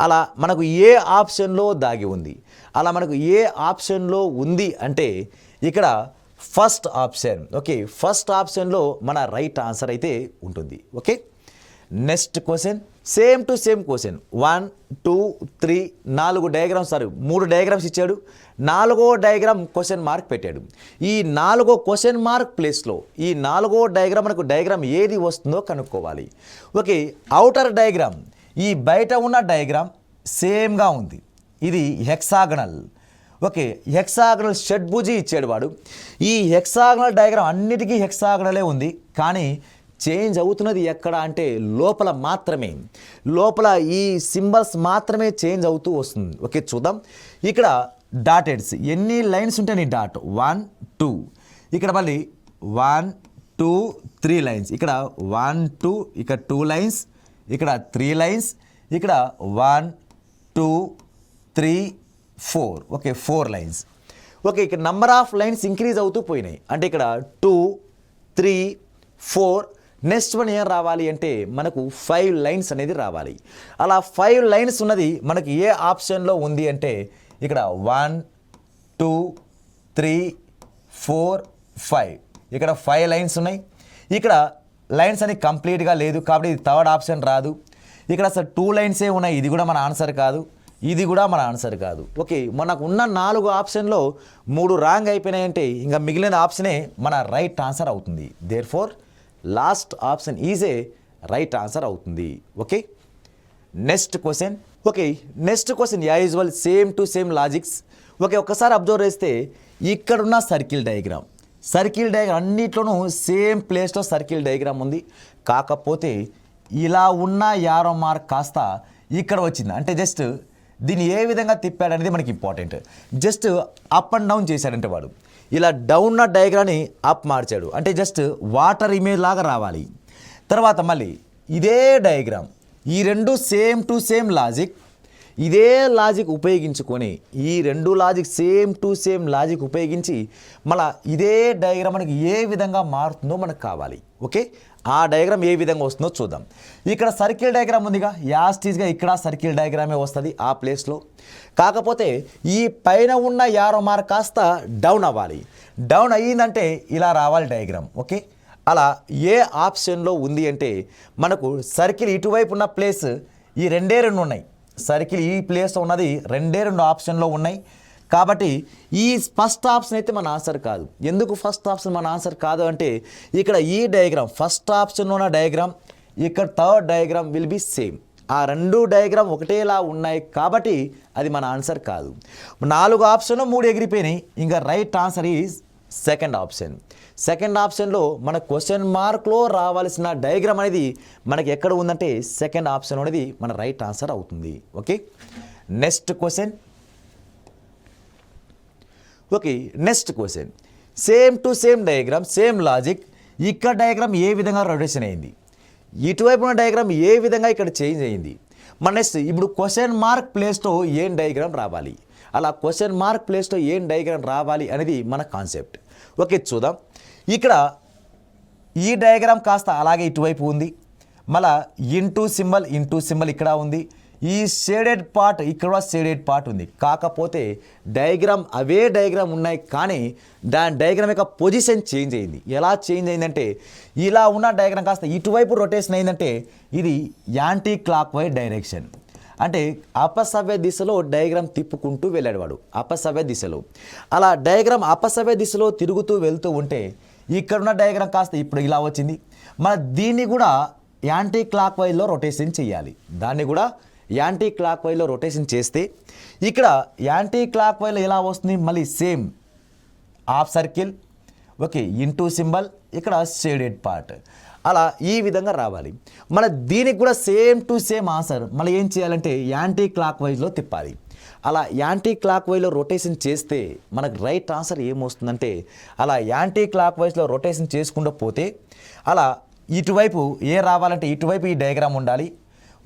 అలా మనకు ఏ ఆప్షన్లో దాగి ఉంది, అలా మనకు ఏ ఆప్షన్లో ఉంది అంటే ఇక్కడ ఫస్ట్ ఆప్షన్. ఓకే, ఫస్ట్ ఆప్షన్లో మన రైట్ ఆన్సర్ అయితే ఉంటుంది. Okay, next question same to same question 1 2 3 4 diagrams 3 diagrams ఇచ్చాడు. 4వ డయాగ్రామ్ క్వశ్చన్ మార్క్ పెట్టాడు. ఈ 4వ క్వశ్చన్ మార్క్ ప్లేస్లో ఈ 4వ డయాగ్రామ్ మనకు డయాగ్రామ్ ఏది వస్తుందో కనుక్కోవాలి. ఓకే, ఔటర్ డయాగ్రామ్ ఈ బయట ఉన్న డయాగ్రామ్ సేమ్గా ఉంది, ఇది హెక్సాగనల్. ఓకే, హెక్సాగనల్ షడ్భుజి ఇచ్చాడు వాడు. ఈ హెక్సాగనల్ డయాగ్రామ్ అన్నిటికీ హెక్సాగనలే ఉంది, కానీ చేంజ్ అవుతున్నది ఎక్కడ అంటే లోపల మాత్రమే, లోపల ఈ సింబల్స్ మాత్రమే చేంజ్ అవుతూ వస్తుంది. ఓకే, చూద్దాం. ఇక్కడ డాటెడ్స్ ఎన్ని లైన్స్ ఉంటాయి, డాట్ 1 2, ఇక్కడ మళ్ళీ 1 2 3 లైన్స్, ఇక్కడ 1 2, ఇక్కడ 2 లైన్స్, ఇక్కడ 3 లైన్స్, ఇక్కడ 1 2 3 4. Okay, 4 lines. ఓకే, ఇక్కడ నంబర్ ఆఫ్ లైన్స్ ఇంక్రీజ్ అవుతూ పోయినాయి. అంటే ఇక్కడ 2 3 4. నెక్స్ట్ వన్ ఏం రావాలి అంటే మనకు 5 లైన్స్ అనేది రావాలి. అలా 5 లైన్స్ ఉన్నది మనకి ఏ ఆప్షన్లో ఉంది అంటే ఇక్కడ 1 2 3 4 5, ఇక్కడ 5 లైన్స్ ఉన్నాయి. ఇక్కడ లైన్స్ అని కంప్లీట్గా లేదు కాబట్టి ఇది థర్డ్ ఆప్షన్ రాదు. ఇక్కడ అసలు 2 లైన్సే ఉన్నాయి, ఇది కూడా మన ఆన్సర్ కాదు, ఇది కూడా మన ఆన్సర్ కాదు. ఓకే, మనకు ఉన్న 4 ఆప్షన్లో 3 రాంగ్ అయిపోయినాయంటే ఇంకా మిగిలిన ఆప్షనే మన రైట్ ఆన్సర్ అవుతుంది. Therefore last option is A right answer అవుతుంది. Okay, next question. Okay, next question as usual same to same logics. Okay, ఒక్కసారి అబ్జర్వ్ చేస్తే ఇక్కడున్న సర్కిల్ డయాగ్రామ్ అన్నిట్లోనూ సేమ్ ప్లేస్లో సర్కిల్ డయాగ్రామ్ ఉంది. కాకపోతే ఇలా ఉన్న యారో మార్క్ కాస్త ఇక్కడ వచ్చింది. అంటే జస్ట్ దీన్ని ఏ విధంగా తిప్పాడనేది మనకి important. Just up and down చేశాడంటే వాడు ఇలా డౌన్ ఉన్న డయాగ్రామ్ని అప్ మార్చాడు, అంటే జస్ట్ వాటర్ ఇమేజ్ లాగా రావాలి. తర్వాత మళ్ళీ ఇదే డయాగ్రామ్ ఈ రెండు సేమ్ టు సేమ్ లాజిక్, ఇదే లాజిక్ ఉపయోగించుకొని ఈ రెండు logic same to same logic ఉపయోగించి మళ్ళీ ఇదే డయాగ్రామ్ మనకి ఏ విధంగా మారుతుందో మనకు కావాలి. ఓకే, ఆ డయాగ్రామ్ ఏ విధంగా వస్తుందో చూద్దాం. ఇక్కడ సర్కిల్ డయాగ్రామ్ ఉందిగా, యాస్టీస్గా ఇక్కడ సర్కిల్ డయాగ్రామే వస్తుంది ఆ ప్లేస్లో. కాకపోతే ఈ పైన ఉన్న యారో మార్క్ కాస్త డౌన్ అవ్వాలి. డౌన్ అయ్యిందంటే ఇలా రావాలి డయాగ్రామ్. ఓకే, అలా ఏ ఆప్షన్లో ఉంది అంటే మనకు సర్కిల్ ఇటువైపు ఉన్న ప్లేస్ ఈ రెండే ఉన్నాయి. సర్కిల్ ఈ ప్లేస్లో ఉన్నది రెండే ఆప్షన్లో ఉన్నాయి. కాబట్టి ఈ ఫస్ట్ ఆప్షన్ అయితే మన ఆన్సర్ కాదు. ఎందుకు ఫస్ట్ ఆప్షన్ మన ఆన్సర్ కాదు అంటే ఇక్కడ ఈ డయాగ్రామ్ ఫస్ట్ ఆప్షన్లో ఉన్న డయాగ్రామ్, ఇక్కడ third diagram will be same. ఆ రెండు డయాగ్రామ్ ఒకటేలా ఉన్నాయి కాబట్టి అది మన ఆన్సర్ కాదు. 4 ఆప్షన్లో 3 ఎగిరిపోయినాయి. ఇంకా రైట్ ఆన్సర్ ఈజ్ సెకండ్ ఆప్షన్లో మన క్వశ్చన్ మార్క్లో రావాల్సిన డయాగ్రామ్ అనేది మనకి ఎక్కడ ఉందంటే సెకండ్ ఆప్షన్ అనేది మన రైట్ ఆన్సర్ అవుతుంది. Okay, next question. Same to same diagram, same logic. ఇక్కడ డయాగ్రామ్ ఏ విధంగా రొటేషన్ అయింది, ఇటువైపు ఉన్న డయాగ్రామ్ ఏ విధంగా ఇక్కడ చేంజ్ అయింది. మన నెక్స్ట్ ఇప్పుడు క్వశ్చన్ మార్క్ ప్లేస్తో ఏం డయాగ్రామ్ రావాలి, అలా క్వశ్చన్ మార్క్ ప్లేస్తో ఏం డయాగ్రామ్ రావాలి అనేది మన కాన్సెప్ట్. ఓకే, చూద్దాం. ఇక్కడ ఈ డయాగ్రామ్ కాస్త అలాగే ఇటువైపు ఉంది, మళ్ళా ఇంటూ సింబల్ ఇక్కడ ఉంది, ఈ షేడెడ్ పార్ట్ ఇక్కడ షేడెడ్ పార్ట్ ఉంది. కాకపోతే డయాగ్రామ్ అవే డయాగ్రామ్ ఉన్నాయి, కానీ దాని డయాగ్రామ్ యొక్క పొజిషన్ చేంజ్ అయింది. ఎలా చేంజ్ అయిందంటే ఇలా ఉన్న డయాగ్రామ్ కాస్త ఇటువైపు రొటేషన్ అయిందంటే ఇది యాంటీ క్లాక్ వైజ్ డైరెక్షన్. అంటే అపసవ్య దిశలో డయాగ్రామ్ తిప్పుకుంటూ వెళ్ళాడు వాడు, అపసవ్య దిశలో. అలా డయాగ్రామ్ అపసవ్య దిశలో తిరుగుతూ వెళ్తూ ఉంటే ఇక్కడున్న డయాగ్రామ్ కాస్త ఇప్పుడు ఇలా వచ్చింది. మన దీన్ని కూడా యాంటీ క్లాక్ వైజ్లో రొటేషన్ చేయాలి. దాన్ని కూడా యాంటీ క్లాక్ వైజ్లో రొటేషన్ చేస్తే ఇక్కడ యాంటీ క్లాక్ వైజ్లో ఎలా వస్తుంది, మళ్ళీ same half circle, okay, into symbol, ఇక్కడ షేడెడ్ పార్ట్, అలా ఈ విధంగా రావాలి. మన దీనికి కూడా సేమ్ టు సేమ్ ఆన్సర్ మళ్ళీ ఏం చేయాలంటే యాంటీ క్లాక్ వైజ్లో తిప్పాలి. అలా యాంటీ క్లాక్ వైజ్లో రొటేషన్ చేస్తే మనకు రైట్ ఆన్సర్ ఏమొస్తుందంటే అలా యాంటీ క్లాక్ వైజ్లో రొటేషన్ చేసుకుంటూ పోతే అలా ఇటువైపు ఏ రావాలంటే ఇటువైపు ఈ డయాగ్రామ్ ఉండాలి.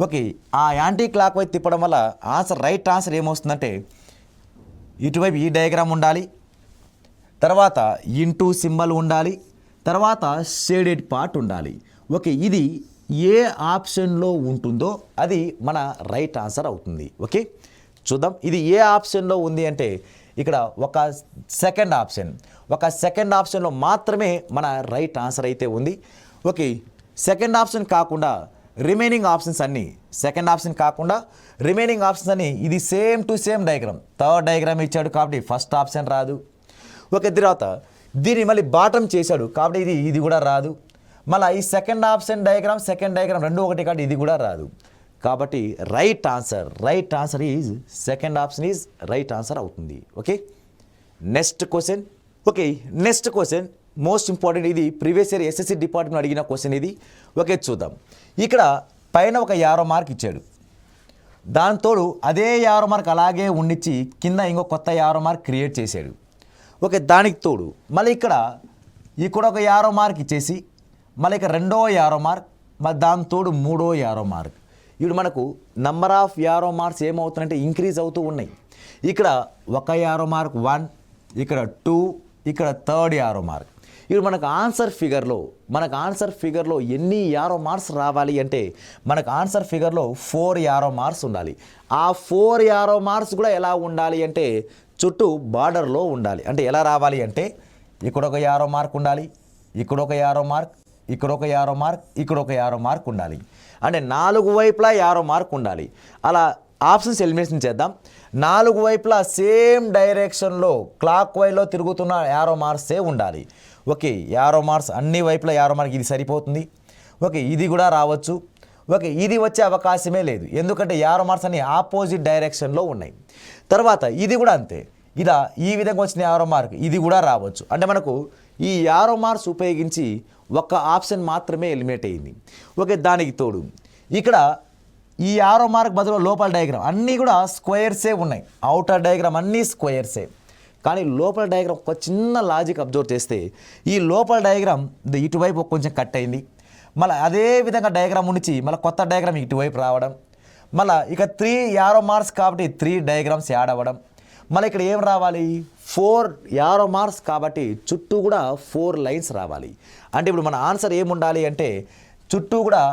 ఓకే, ఆ యాంటీ క్లాక్ వైజ్ తిప్పడం వల్ల ఆన్సర్ రైట్ ఆన్సర్ ఏమొస్తుందంటే ఇటువైపు ఈ డయాగ్రామ్ ఉండాలి, తర్వాత ఇంటూ సింబల్ ఉండాలి, తర్వాత షేడెడ్ పార్ట్ ఉండాలి. ఓకే, ఇది ఏ ఆప్షన్లో ఉంటుందో అది మన రైట్ ఆన్సర్ అవుతుంది. ఓకే, చూద్దాం. ఇది ఏ ఆప్షన్లో ఉంది అంటే ఇక్కడ ఒక సెకండ్ ఆప్షన్లో మాత్రమే మన రైట్ ఆన్సర్ అయితే ఉంది. ఓకే, సెకండ్ ఆప్షన్ కాకుండా రిమైనింగ్ ఆప్షన్స్ అన్నీ ఇది same to same diagram. Third diagram ఇచ్చాడు కాబట్టి ఫస్ట్ ఆప్షన్ రాదు. ఓకే, తర్వాత దీన్ని మళ్ళీ బాటమ్ చేశాడు కాబట్టి ఇది కూడా రాదు. మళ్ళీ ఈ సెకండ్ డయాగ్రామ్ రెండు ఒకటి కాబట్టి ఇది కూడా రాదు. కాబట్టి right answer is second option is right answer అవుతుంది. Okay, next question most important. ఇది ప్రీవియస్ ఇయర్ ఎస్ఎస్సి డిపార్ట్మెంట్ అడిగిన క్వశ్చన్ ఇది. ఓకే, చూద్దాం. ఇక్కడ పైన ఒక 50 మార్క్ ఇచ్చాడు, దాంతోడు అదే 50 మార్క్ అలాగే ఉండిచ్చి కింద ఇంకో కొత్త 50 మార్క్ క్రియేట్ చేశాడు. ఓకే, దానికి తోడు మళ్ళీ ఇక్కడ ఒక 50 మార్క్ ఇచ్చేసి మళ్ళీ ఇక్కడ రెండో 50 మార్క్, మరి దాని తోడు మూడో 50 మార్క్. ఇప్పుడు మనకు నంబర్ ఆఫ్ 50 మార్క్స్ ఏమవుతుందంటే ఇంక్రీజ్ అవుతూ ఉన్నాయి. ఇక్కడ ఒక 50 మార్క్ 1, ఇక్కడ 2, ఇక్కడ థర్డ్ 50 మార్క్. ఇప్పుడు మనకు ఆన్సర్ ఫిగర్లో ఎన్ని 50 మార్క్స్ రావాలి అంటే మనకు ఆన్సర్ ఫిగర్లో 4 50 మార్క్స్ ఉండాలి. ఆ 4 50 మార్క్స్ కూడా ఎలా ఉండాలి అంటే చుట్టూ బార్డర్లో ఉండాలి. అంటే ఎలా రావాలి అంటే ఇక్కడ ఒక 50 మార్క్ ఉండాలి, ఇక్కడ ఒక 50 మార్క్, ఇక్కడ ఒక 50 మార్క్, ఇక్కడ ఒక 50 మార్క్ ఉండాలి. అంటే 4 వైపులా 50 మార్క్ ఉండాలి. అలా ఆప్షన్స్ ఎలిమినేషన్ చేద్దాం. 4 వైపులా సేమ్ డైరెక్షన్లో క్లాక్ వైజ్లో తిరుగుతున్న 50 మార్క్సే ఉండాలి. ఓకే, 50 మార్క్స్ అన్ని వైపులా 50 మార్క్, ఇది సరిపోతుంది. ఓకే, ఇది కూడా రావచ్చు. ఓకే, ఇది వచ్చే అవకాశమే లేదు, ఎందుకంటే 50 మార్క్స్ అన్ని ఆపోజిట్ డైరెక్షన్లో ఉన్నాయి. తర్వాత ఇది కూడా అంతే, ఇలా ఈ విధంగా వచ్చిన 50 మార్క్ ఇది కూడా రావచ్చు. అంటే మనకు ఈ 50 మార్క్స్ ఉపయోగించి ఒక్క ఆప్షన్ మాత్రమే ఎలిమినేట్ అయ్యింది. ఓకే, దానికి తోడు ఇక్కడ ఈ 50 మార్క్ బదులు లోపల డయాగ్రామ్ అన్నీ కూడా స్క్వేర్సే ఉన్నాయి. అవుటర్ డయాగ్రామ్ అన్నీ స్క్వేర్సే, కానీ లోపల డయాగ్రామ్ ఒక చిన్న లాజిక్ అబ్జర్వ్ చేస్తే ఈ లోపల డయాగ్రామ్ ఇటువైపు కొంచెం కట్ అయింది. మళ్ళీ అదే విధంగా డయాగ్రామ్ ఉంచి మళ్ళీ కొత్త డయాగ్రామ్ ఇటువైపు రావడం, మళ్ళీ ఇక 3 50 మార్క్స్ కాబట్టి 3 డయాగ్రామ్స్ యాడ్ అవ్వడం. మళ్ళీ ఇక్కడ ఏం రావాలి, 4 50 మార్క్స్ కాబట్టి చుట్టూ కూడా 4 లైన్స్ రావాలి. అంటే ఇప్పుడు మన ఆన్సర్ ఏముండాలి అంటే చుట్టూ కూడా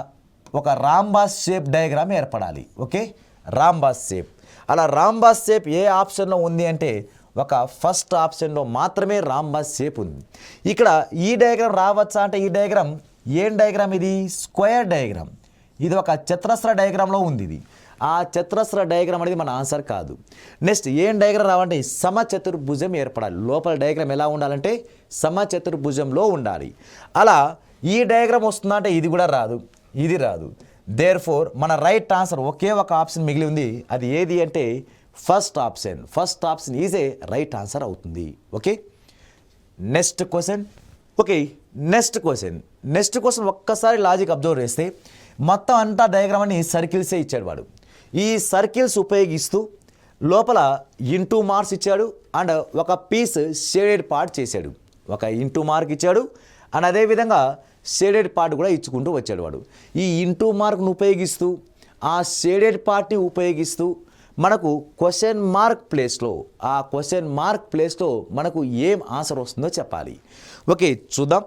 ఒక రాంబాస్ షేప్ డయాగ్రామ్ ఏర్పడాలి. Okay, rhombus shape. అలా రాంబాస్ షేప్ ఏ ఆప్షన్లో ఉంది అంటే ఒక ఫస్ట్ ఆప్షన్లో మాత్రమే రాంబాస్ షేప్ ఉంది. ఇక్కడ ఈ డయాగ్రామ్ రావచ్చా అంటే ఈ డయాగ్రామ్ ఏం డయాగ్రామ్, ఇది స్క్వేర్ డయాగ్రామ్, ఇది ఒక చతురస్ర డయాగ్రామ్లో ఉంది. ఇది ఆ చతురస్ర డయాగ్రామ్ అనేది మన ఆన్సర్ కాదు. నెక్స్ట్ ఏం డయాగ్రామ్ రావంటే సమచతుర్భుజం ఏర్పడాలి. లోపల డయాగ్రామ్ ఎలా ఉండాలంటే సమచతుర్భుజంలో ఉండాలి. అలా ఈ డయాగ్రామ్ వస్తుందా అంటే ఇది కూడా రాదు, ఇది రాదు. దేర్ఫోర్ మన రైట్ ఆన్సర్ ఒకే ఒక ఆప్షన్ మిగిలి ఉంది. అది ఏది అంటే first option is A right answer అవుతుంది. Okay, next question. Okay, next question ఒక్కసారి లాజిక్ అబ్జర్వ్ చేస్తే మొత్తం అంతా డయాగ్రామ్ అని సర్కిల్సే ఇచ్చాడు వాడు. ఈ సర్కిల్స్ ఉపయోగిస్తూ లోపల ఇంటూ మార్క్స్ ఇచ్చాడు అండ్ ఒక పీస్ షేడెడ్ పార్ట్ చేశాడు. ఒక ఇంటూ మార్క్ ఇచ్చాడు అండ్ అదేవిధంగా షేడెడ్ పార్ట్ కూడా ఇచ్చుకుంటూ వచ్చాడు వాడు. ఈ ఇంటూ మార్క్ను ఉపయోగిస్తూ ఆ షేడెడ్ పార్ట్ని ఉపయోగిస్తూ మనకు క్వశ్చన్ మార్క్ ప్లేస్లో మనకు ఏం ఆన్సర్ వస్తుందో చెప్పాలి. ఓకే, చూద్దాం.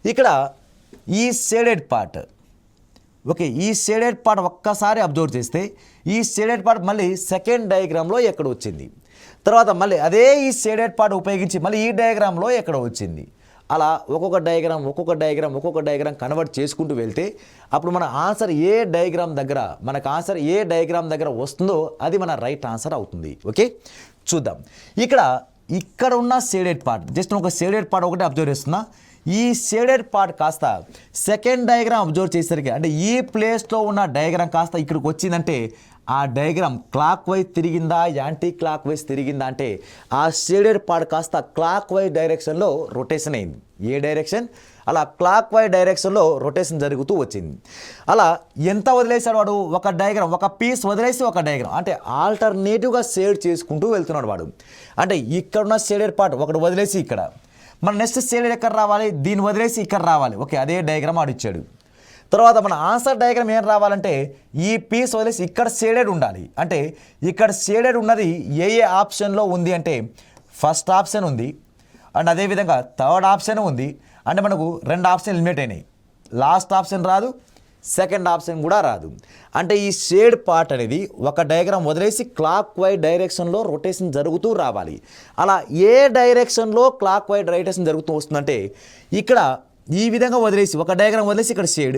ఇక్కడ ఈ షేడెడ్ పార్ట్ ఒక్కసారి అబ్జర్వ్ చేస్తే ఈ షేడెడ్ పార్ట్ మళ్ళీ సెకండ్ డయాగ్రామ్లో ఎక్కడ వచ్చింది, తర్వాత మళ్ళీ అదే ఈ షేడెడ్ పార్ట్ ఉపయోగించి మళ్ళీ ఈ డయాగ్రామ్లో ఎక్కడ వచ్చింది. అలా ఒక్కొక్క డయాగ్రామ్ కన్వర్ట్ చేసుకుంటూ వెళ్తే అప్పుడు మన ఆన్సర్ ఏ డయాగ్రామ్ దగ్గర వస్తుందో అది మన రైట్ ఆన్సర్ అవుతుంది. ఓకే, చూద్దాం. ఇక్కడ ఉన్న షేడెడ్ పార్ట్ జస్ట్ ఒక షేడెడ్ పార్ట్ ఒకటి అబ్జర్వ్ చేస్తున్నా. ఈ షేడెడ్ పార్ట్ కాస్త సెకండ్ డయాగ్రామ్ అబ్జర్వ్ చేసేసరికి అంటే ఈ ప్లేస్లో ఉన్న డయాగ్రామ్ కాస్త ఇక్కడికి వచ్చిందంటే ఆ డయాగ్రామ్ క్లాక్ వైజ్ తిరిగిందా యాంటీ క్లాక్ వైజ్ తిరిగిందా అంటే ఆ షేడెడ్ పార్ట్ కాస్త క్లాక్ వైజ్ డైరెక్షన్లో రొటేషన్ అయింది. ఏ డైరెక్షన్? అలా క్లాక్ వైజ్ డైరెక్షన్లో రొటేషన్ జరుగుతూ వచ్చింది. అలా ఎంత వదిలేశాడు వాడు? ఒక డయాగ్రామ్, ఒక పీస్ వదిలేసి ఒక డయాగ్రామ్ అంటే ఆల్టర్నేటివ్గా షేడ్ చేసుకుంటూ వెళ్తున్నాడు వాడు. అంటే ఇక్కడున్న షేడెడ్ పార్ట్ ఒకటి వదిలేసి ఇక్కడ, మన నెక్స్ట్ షేడెడ్ ఎక్కడ రావాలి? దీన్ని వదిలేసి ఇక్కడ రావాలి. ఓకే, అదే డయాగ్రామ్ ఆడిచ్చాడు. తర్వాత మన ఆన్సర్ డయాగ్రామ్ ఏం రావాలంటే ఈ పీస్ వదిలేసి ఇక్కడ షేడెడ్ ఉండాలి. అంటే ఇక్కడ షేడెడ్ ఉన్నది ఏ ఆప్షన్లో ఉంది అంటే ఫస్ట్ ఆప్షన్ ఉంది అండ్ అదేవిధంగా థర్డ్ ఆప్షన్ ఉంది. అంటే మనకు 2 ఆప్షన్ ఎలిమినేట్ అయినాయి. లాస్ట్ ఆప్షన్ రాదు, సెకండ్ ఆప్షన్ కూడా రాదు. అంటే ఈ షేడ్ పార్ట్ అనేది ఒక డయాగ్రామ్ వదిలేసి క్లాక్ వైజ్ డైరెక్షన్లో రొటేషన్ జరుగుతూ రావాలి. అలా ఏ డైరెక్షన్లో క్లాక్ వైజ్ రొటేషన్ జరుగుతూ వస్తుందంటే ఇక్కడ ఈ విధంగా వదిలేసి ఒక డయాగ్రామ్ వదిలేసి ఇక్కడ షేడ్,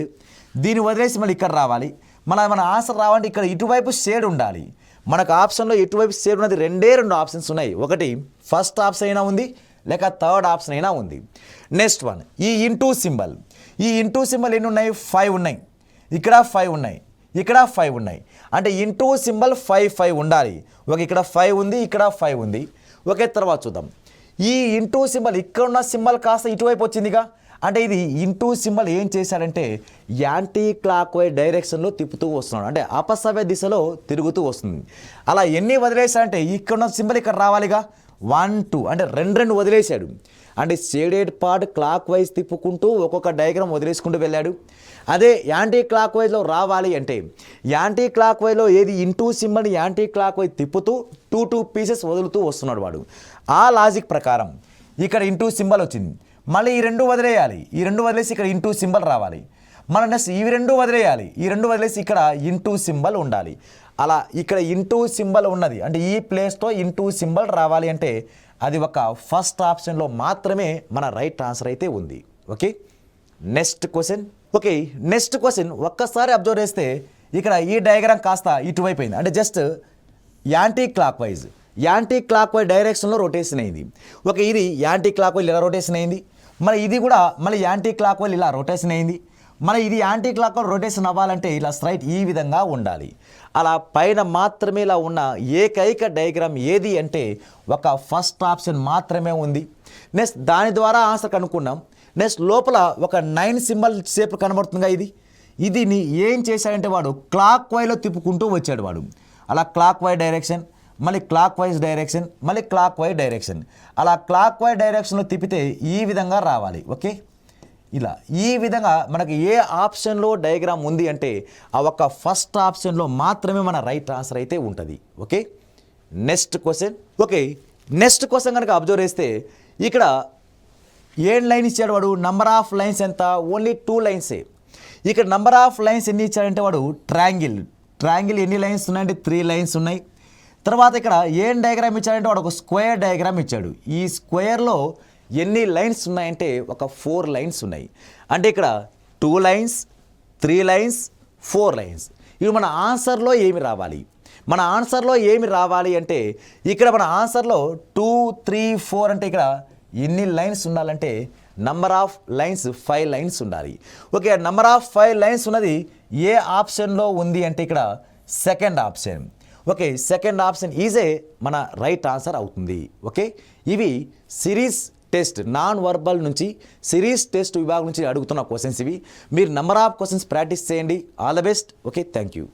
దీన్ని వదిలేసి మళ్ళీ ఇక్కడ రావాలి. మన ఆన్సర్ రావాలంటే ఇక్కడ ఇటువైపు షేడ్ ఉండాలి. మనకు ఆప్షన్లో ఎటువైపు షేడ్ ఉన్నది 2 ఆప్షన్స్ ఉన్నాయి. ఒకటి ఫస్ట్ ఆప్షన్ అయినా ఉంది లేక థర్డ్ ఆప్షన్ అయినా ఉంది. నెక్స్ట్ వన్ ఈ ఇంటూ సింబల్ ఎన్ని ఉన్నాయి? 5 ఉన్నాయి. ఇక్కడ 5 ఉన్నాయి, ఇక్కడ 5 ఉన్నాయి. అంటే ఇంటూ సింబల్ 5 ఉండాలి. ఒక ఇక్కడ 5 ఉంది, ఇక్కడ 5 ఉంది. ఓకే, తర్వాత చూద్దాం. ఈ ఇంటూ సింబల్ ఇక్కడ ఉన్న సింబల్ కాస్త ఇటువైపు వచ్చిందిగా. అంటే ఇది ఇంటూ సింబల్ ఏం చేశాడంటే యాంటీ క్లాక్ వైజ్ డైరెక్షన్లో తిప్పుతూ వస్తున్నాడు. అంటే అపసవ్య దిశలో తిరుగుతూ వస్తుంది. అలా ఎన్ని వదిలేశాడంటే ఇక్కడ ఉన్న సింబల్ ఇక్కడ రావాలిగా. 1 2 అంటే 2 వదిలేశాడు. అంటే షేడెడ్ పార్ట్ క్లాక్ వైజ్ తిప్పుకుంటూ ఒక్కొక్క డయాగ్రామ్ వదిలేసుకుంటూ వెళ్ళాడు. అదే యాంటీ క్లాక్ వైజ్లో రావాలి అంటే యాంటీ క్లాక్ వైజ్లో ఏది ఇంటూ సింబల్ని యాంటీ క్లాక్ వైజ్ తిప్పుతూ 2 పీసెస్ వదులుతూ వస్తున్నాడు వాడు. ఆ లాజిక్ ప్రకారం ఇక్కడ ఇంటూ సింబల్ వచ్చింది, మళ్ళీ ఈ 2 వదిలేయాలి. ఈ 2 వదిలేసి ఇక్కడ ఇంటూ సింబల్ రావాలి. మన నెక్స్ట్ ఇవి 2 వదిలేయాలి. ఈ 2 వదిలేసి ఇక్కడ ఇంటూ సింబల్ ఉండాలి. అలా ఇక్కడ ఇంటూ సింబల్ ఉన్నది అంటే ఈ ప్లేస్లో ఇంటూ సింబల్ రావాలి అంటే అది ఒక ఫస్ట్ ఆప్షన్లో మాత్రమే మన రైట్ ఆన్సర్ అయితే ఉంది. ఓకే, నెక్స్ట్ క్వశ్చన్ ఒక్కసారి అబ్జర్వ్ చేస్తే ఇక్కడ ఈ డయాగ్రామ్ కాస్త ఇటువైపు అయింది. అంటే జస్ట్ యాంటీ క్లాక్ వైజ్ డైరెక్షన్లో రొటేషన్ అయింది. ఓకే, ఇది యాంటీ క్లాక్ వైజ్ ఇలా రొటేషన్ అయింది. మరి ఇది కూడా మళ్ళీ యాంటీ క్లాక్ వైజ్ ఇలా రొటేషన్ అయింది. మరి ఇది యాంటీ క్లాక్ వైజ్ రొటేషన్ అవ్వాలంటే ఇలా స్ట్రైట్ ఈ విధంగా ఉండాలి. అలా పైన మాత్రమే ఇలా ఉన్న ఏకైక డయాగ్రామ్ ఏది అంటే ఒక ఫస్ట్ ఆప్షన్ మాత్రమే ఉంది. నెక్స్ట్ దాని ద్వారా ఆన్సర్ కనుక్కున్నాం. నెక్స్ట్ లోపల ఒక 9 సింబల్ షేప్ కనబడుతుందిగా. ఇది ఏం చేశాడంటే వాడు క్లాక్ వైజ్లో తిప్పుకుంటూ వచ్చాడు వాడు. అలా క్లాక్ వైజ్ డైరెక్షన్, మళ్ళీ క్లాక్ వైజ్ డైరెక్షన్, మళ్ళీ క్లాక్ వైజ్ డైరెక్షన్. అలా క్లాక్ వైజ్ డైరెక్షన్లో తిప్పితే ఈ విధంగా రావాలి. ఓకే, ఇలా ఈ విధంగా మనకి ఏ ఆప్షన్లో డయాగ్రామ్ ఉంది అంటే ఆ ఒక్క ఫస్ట్ ఆప్షన్లో మాత్రమే మన రైట్ ఆన్సర్ అయితే ఉంటుంది. ఓకే, నెక్స్ట్ క్వశ్చన్ కనుక అబ్జర్వ్ చేస్తే ఇక్కడ ఏం లైన్ ఇచ్చాడు వాడు? నంబర్ ఆఫ్ లైన్స్ ఎంత? ఓన్లీ 2 లైన్సే. ఇక్కడ నంబర్ ఆఫ్ లైన్స్ ఎన్ని ఇచ్చాడంటే వాడు ట్రయాంగిల్ ఎన్ని లైన్స్ ఉన్నాయంటే 3 లైన్స్ ఉన్నాయి. తర్వాత ఇక్కడ ఏం డయాగ్రామ్ ఇచ్చాడంటే వాడు ఒక స్క్వేర్ డయాగ్రామ్ ఇచ్చాడు. ఈ స్క్వేర్లో ఎన్ని లైన్స్ ఉన్నాయంటే ఒక 4 లైన్స్ ఉన్నాయి. అంటే ఇక్కడ 2 లైన్స్, 3 లైన్స్, 4 లైన్స్. ఇవి మన ఆన్సర్లో ఏమి రావాలి అంటే ఇక్కడ మన ఆన్సర్లో 2 3 4 అంటే ఇక్కడ ఎన్ని లైన్స్ ఉండాలంటే నంబర్ ఆఫ్ లైన్స్ 5 లైన్స్ ఉండాలి. ఓకే, నంబర్ ఆఫ్ 5 లైన్స్ ఉన్నది ఏ ఆప్షన్లో ఉంది అంటే ఇక్కడ second option. Okay, second option EJ మన రైట్ ఆన్సర్ అవుతుంది. ఓకే, ఇవి సిరీస్ టెస్ట్ నాన్ వర్బల్ నుంచి సిరీస్ టెస్ట్ విభాగం నుంచి అడుగుతున్న క్వశ్చన్స్ ఇవి. మీరు నెంబర్ ఆఫ్ క్వశ్చన్స్ ప్రాక్టీస్ చేయండి. All the best. Okay, thank you.